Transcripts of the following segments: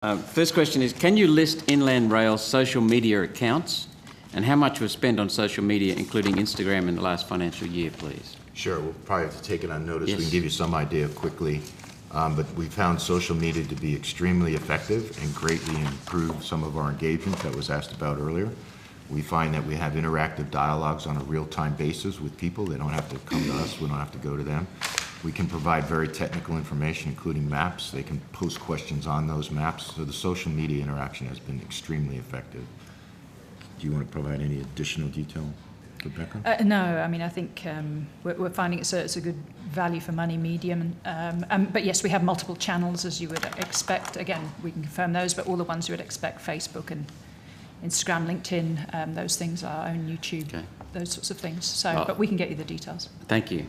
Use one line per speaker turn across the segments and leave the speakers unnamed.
First question is, can you list Inland Rail's social media accounts and how much was spent on social media, including Instagram, in the last financial year, please?
Sure, we'll probably have to take it on notice.
Yes.
We can give you some idea quickly, but we found social media to be extremely effective and greatly improved some of our engagement that was asked about earlier. We find that we have interactive dialogues on a real-time basis with people. They don't have to come to us, we don't have to go to them. We can provide very technical information, including maps. They can post questions on those maps. So the social media interaction has been extremely effective. Do you want to provide any additional detail, Rebecca?
No, I mean, I think we're finding it's a good value for money medium. But yes, we have multiple channels, as you would expect. Again, we can confirm those, but all the ones you would expect: Facebook and Instagram, LinkedIn, those things, our own YouTube, okay, those sorts of things. So, but we can get you the details.
Thank you.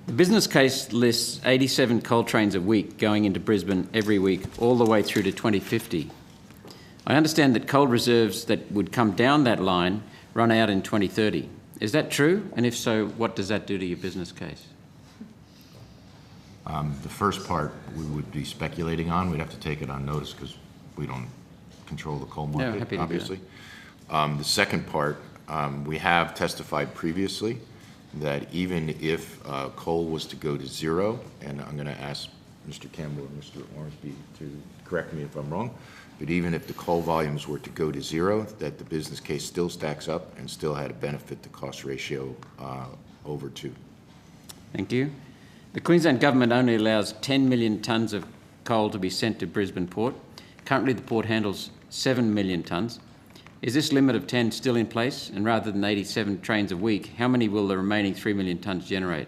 The business case lists 87 coal trains a week going into Brisbane every week, all the way through to 2050. I understand that coal reserves that would come down that line run out in 2030. Is that true? And if so, what does that do to your business case?
The first part we would be speculating on. We'd have to take it on notice because we don't control the coal market,
happy to
obviously. The second part, we have testified previously that even if coal was to go to zero, and I'm going to ask Mr. Campbell and Mr. Ormsby to correct me if I'm wrong, but even if the coal volumes were to go to zero, that the business case still stacks up and still had a benefit to cost ratio over 2.
Thank you. The Queensland Government only allows 10 million tonnes of coal to be sent to Brisbane Port. Currently the port handles 7 million tonnes. Is this limit of 10 still in place? And rather than 87 trains a week, how many will the remaining 3 million tonnes generate?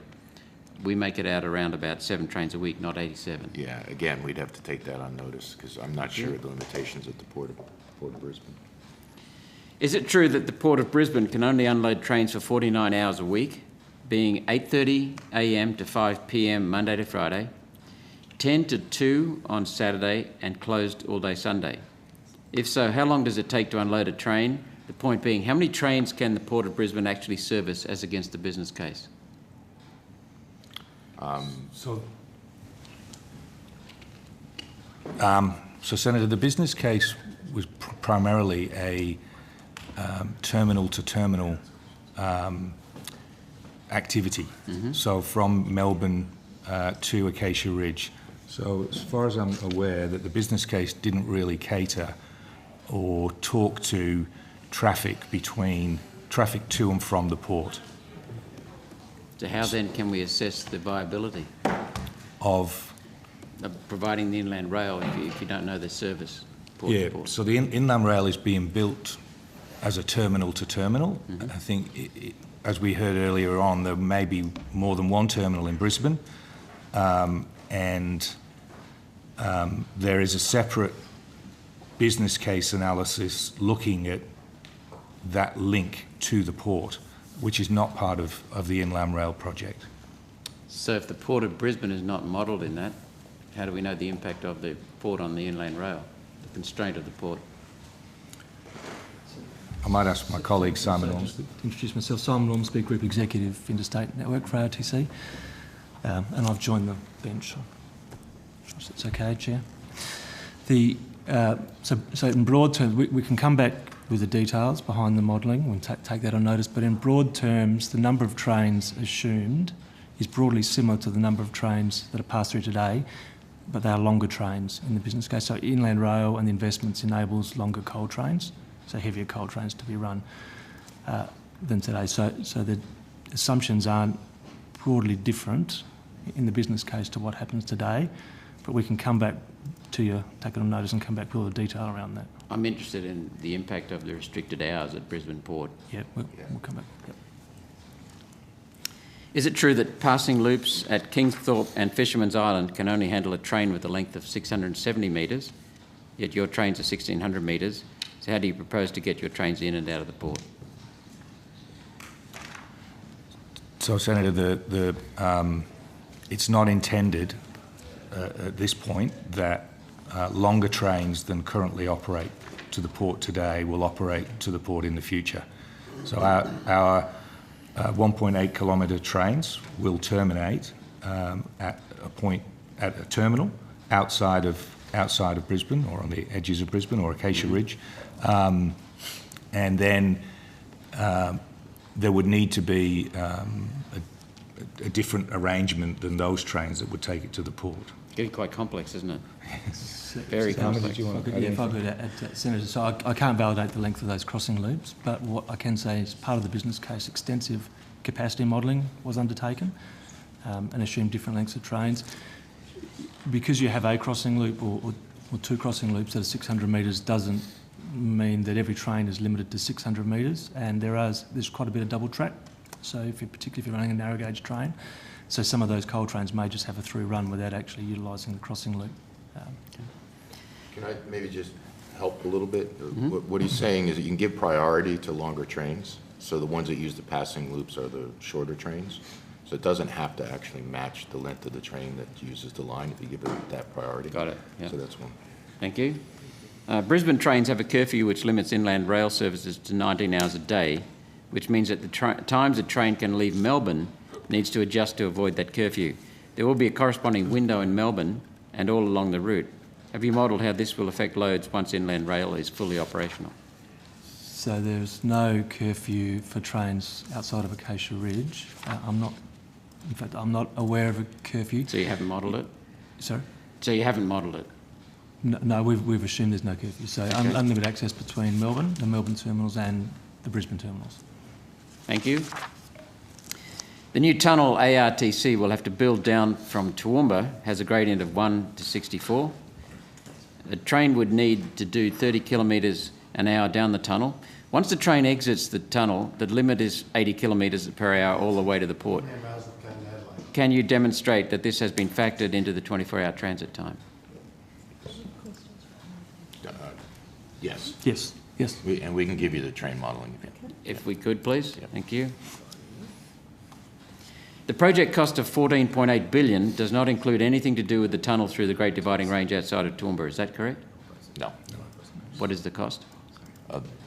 We make it out around about 7 trains a week, not 87.
Yeah, again, we'd have to take that on notice because I'm not sure of the limitations at the Port of Brisbane.
Is it true that the Port of Brisbane can only unload trains for 49 hours a week, being 8:30 a.m. to 5 p.m. Monday to Friday, 10 to 2 on Saturday, and closed all day Sunday? If so, how long does it take to unload a train? The point being, how many trains can the Port of Brisbane actually service as against the business case?
So, Senator, the business case was primarily a terminal-to-terminal activity. So from Melbourne to Acacia Ridge. So as far as I'm aware, that the business case didn't really cater or talk to traffic to and from the port.
So how then can we assess the viability
of
providing the Inland Rail if you don't know the service? Port to port?
So the Inland Rail is being built as a terminal-to-terminal. I think, as we heard earlier on, there may be more than one terminal in Brisbane, and there is a separate business case analysis looking at that link to the port, which is not part of the Inland Rail project.
So if the Port of Brisbane is not modelled in that, how do we know the impact of the port on the Inland Rail, the constraint of the port?
I might ask my colleague Simon Ormsby.
Introduce myself, Simon Ormsby, Group Executive Interstate Network for ARTC, and I've joined the bench. If it's okay, Chair. So in broad terms, we can come back with the details behind the modelling. We'll take that on notice. But in broad terms, the number of trains assumed is broadly similar to the number of trains that are passed through today, but they are longer trains in the business case. So Inland Rail and the investments enables longer coal trains, so heavier coal trains to be run than today. So the assumptions aren't broadly different in the business case to what happens today, but we can come back to you, take it on notice and come back with all the detail around that.
I'm interested in the impact of the restricted hours at Brisbane Port.
Yeah, we'll come back. Yep.
Is it true that passing loops at Kingsthorpe and Fisherman's Island can only handle a train with a length of 670 metres, yet your trains are 1,600 metres? So how do you propose to get your trains in and out of the port?
So, Senator, it's not intended at this point that longer trains than currently operate to the port today will operate to the port in the future. So our 1.8 kilometre trains will terminate at a terminal outside of outside of Brisbane or on the edges of Brisbane or Acacia Ridge. And then there would need to be a different arrangement than those trains that would take it to the port.
Getting quite complex, isn't it? Very complex.
If I could add to that, Senator, so I can't validate the length of those crossing loops, but what I can say is part of the business case, extensive capacity modelling was undertaken and assumed different lengths of trains. Because you have a crossing loop or two crossing loops that are 600 metres doesn't mean that every train is limited to 600 metres, and there's quite a bit of double track. So particularly if you're running a narrow gauge train, so some of those coal trains may just have a through run without actually utilising the crossing loop.
Can I maybe just help a little bit? What he's saying is that you can give priority to longer trains. So the ones that use the passing loops are the shorter trains. So it doesn't have to actually match the length of the train that uses the line if you give it that priority.
Got it. Yeah.
So that's one.
Thank you. Brisbane trains have a curfew which limits inland rail services to 19 hours a day, which means that the times a train can leave Melbourne needs to adjust to avoid that curfew. There will be a corresponding window in Melbourne and all along the route. Have you modelled how this will affect loads once inland rail is fully operational?
So there's no curfew for trains outside of Acacia Ridge. I'm not aware of a curfew.
So you haven't modelled it?
Sorry?
So you haven't modelled it?
No, we've assumed there's no curfew. So
Okay.
unlimited access between Melbourne, the Melbourne terminals and the Brisbane terminals.
Thank you. The new tunnel ARTC will have to build down from Toowoomba, has a gradient of 1 to 64. A train would need to do 30 kilometres an hour down the tunnel. Once the train exits the tunnel, the limit is 80 kilometres per hour all the way to the port. Can you demonstrate that this has been factored into the 24-hour transit time?
Yes.
Yes. Yes.
And we can give you the train modelling.
If we could, please. Yep. Thank you. The project cost of $14.8 billion does not include anything to do with the tunnel through the Great Dividing Range outside of Toowoomba. Is that correct?
No.
What is the cost?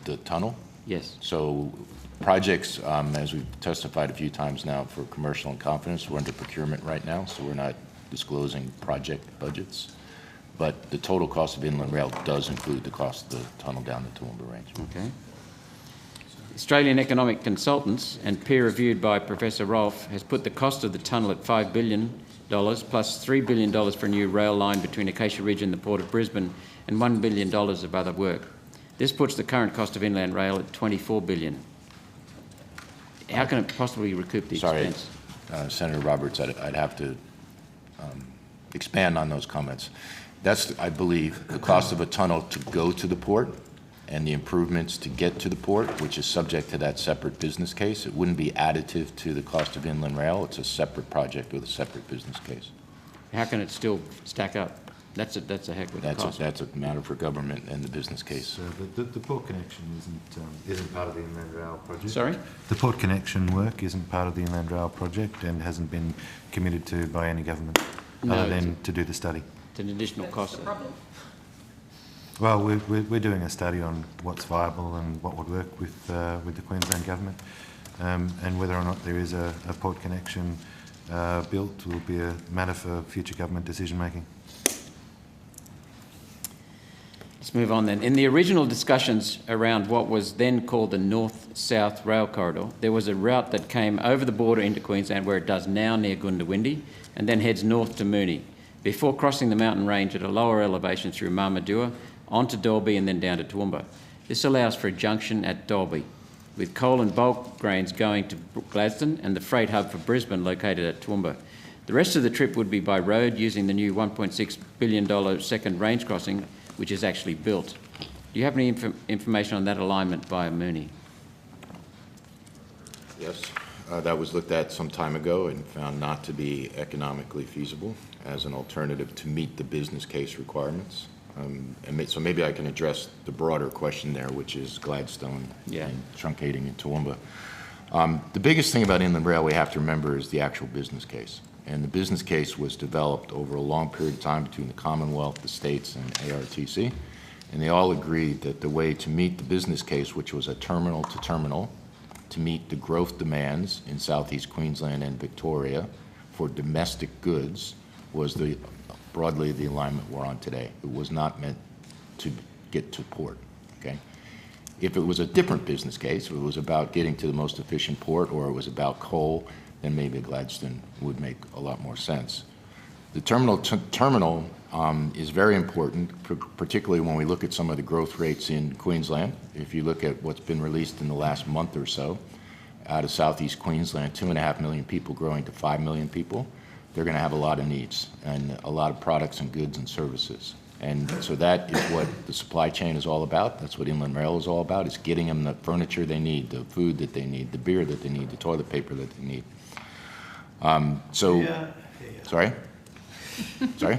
The tunnel?
Yes.
So projects, as we've testified a few times now for commercial and confidence, we're under procurement right now, so we're not disclosing project budgets. But the total cost of inland rail does include the cost of the tunnel down the Toowoomba Range.
Okay. Australian Economic Consultants and peer-reviewed by Professor Rolfe has put the cost of the tunnel at $5 billion plus $3 billion for a new rail line between Acacia Ridge and the Port of Brisbane and $1 billion of other work. This puts the current cost of inland rail at $24 billion. How can it possibly recoup the expense?
Senator Roberts, I'd have to expand on those comments. That's, I believe, the cost of a tunnel to go to the port and the improvements to get to the port, which is subject to that separate business case. It wouldn't be additive to the cost of inland rail. It's a separate project with a separate business case.
How can it still stack up? That's a heck of a cost.
That's a matter for government and the business case.
So the port connection isn't part of the inland rail project.
Sorry?
The port connection work isn't part of the inland rail project and hasn't been committed to by any government other than to do the study.
It's an additional cost.
Well, we're doing a study on what's viable and what would work with the Queensland government, and whether or not there is a port connection built will be a matter for future government decision making.
Let's move on then. In the original discussions around what was then called the North-South Rail Corridor, there was a route that came over the border into Queensland where it does now near Goondiwindi and then heads north to Moonee, before crossing the mountain range at a lower elevation through Marmadua, onto Dalby and then down to Toowoomba. This allows for a junction at Dalby, with coal and bulk grains going to Gladstone and the freight hub for Brisbane located at Toowoomba. The rest of the trip would be by road using the new $1.6 billion second range crossing, which is actually built. Do you have any information on that alignment via Moonee?
Yes, that was looked at some time ago and found not to be economically feasible as an alternative to meet the business case requirements. So maybe I can address the broader question there, which is Gladstone and truncating in Toowoomba. The biggest thing about inland rail we have to remember is the actual business case. And the business case was developed over a long period of time between the Commonwealth, the states, and ARTC. And they all agreed that the way to meet the business case, which was a terminal to terminal, to meet the growth demands in southeast Queensland and Victoria for domestic goods, was the broadly the alignment we're on today. It was not meant to get to port, okay? If it was a different business case, if it was about getting to the most efficient port, or it was about coal, then maybe Gladstone would make a lot more sense. The terminal is very important, particularly when we look at some of the growth rates in Queensland. If you look at what's been released in the last month or so out of southeast Queensland, 2.5 million people growing to 5 million people, they're going to have a lot of needs and a lot of products and goods and services. And so that is what the supply chain is all about. That's what Inland Rail is all about, is getting them the furniture they need, the food that they need, the beer that they need, the toilet paper that they need. Sorry? Sorry?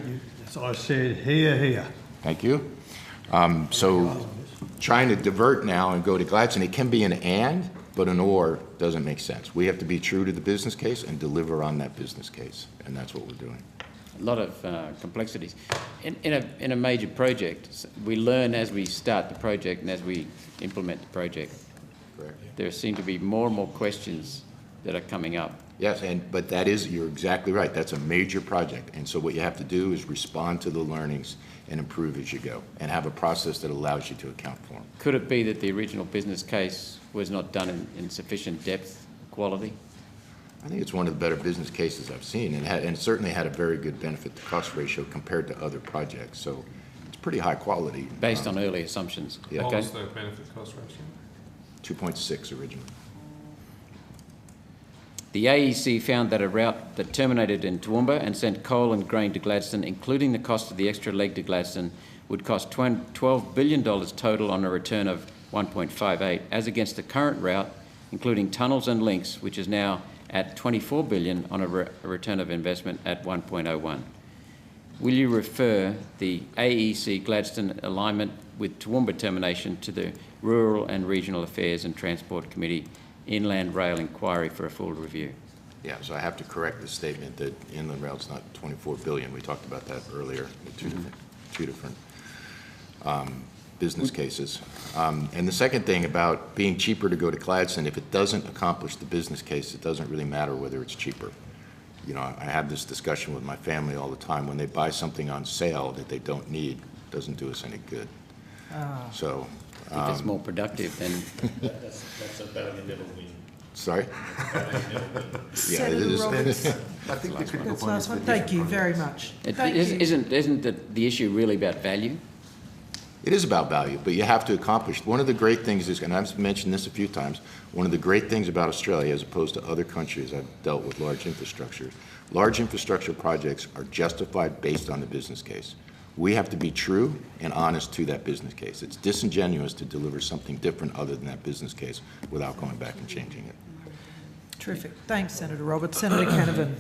So I said, here.
Thank you. So trying to divert now and go to Gladstone, it can be an and, but an or doesn't make sense. We have to be true to the business case and deliver on that business case, and that's what we're doing.
A lot of complexities. In a major project, we learn as we start the project and as we implement the project.
Correct.
There seem to be more and more questions that are coming up.
Yes, but that is, you're exactly right. That's a major project. And so what you have to do is respond to the learnings and improve as you go, and have a process that allows you to account for them.
Could it be that the original business case was not done in sufficient depth, quality?
I think it's one of the better business cases I've seen, and it certainly had a very good benefit to cost ratio compared to other projects. So it's pretty high quality.
Based on early assumptions.
Yeah.
What
Okay.
was the benefit cost ratio?
2.6 originally.
The AEC found that a route that terminated in Toowoomba and sent coal and grain to Gladstone, including the cost of the extra leg to Gladstone, would cost $12 billion total on a return of 1.58, as against the current route, including tunnels and links, which is now at $24 billion on a return of investment at 1.01. Will you refer the AEC Gladstone alignment with Toowoomba termination to the Rural and Regional Affairs and Transport Committee Inland Rail Inquiry for a full review?
Yeah, so I have to correct the statement that Inland Rail's not 24 billion. We talked about that earlier, the two different business cases. And the second thing about being cheaper to go to Gladstone, if it doesn't accomplish the business case, it doesn't really matter whether it's cheaper. You know, I have this discussion with my family all the time. When they buy something on sale that they don't need, it doesn't do us any good. So,
If it's more productive, then
That's a value never win.
sorry? Yeah, it
Senator
is.
Roberts,
I think the critical
that's
point
last
is
one.
the
Thank you
different
very
products.
much. Thank you.
isn't the issue really about value?
It is about value, but you have to accomplish. One of the great things is, and I've mentioned this a few times, one of the great things about Australia, as opposed to other countries I've dealt with large infrastructure projects are justified based on the business case. We have to be true and honest to that business case. It's disingenuous to deliver something different other than that business case without going back and changing it.
Terrific. Thanks, Senator Roberts. Senator Canavan.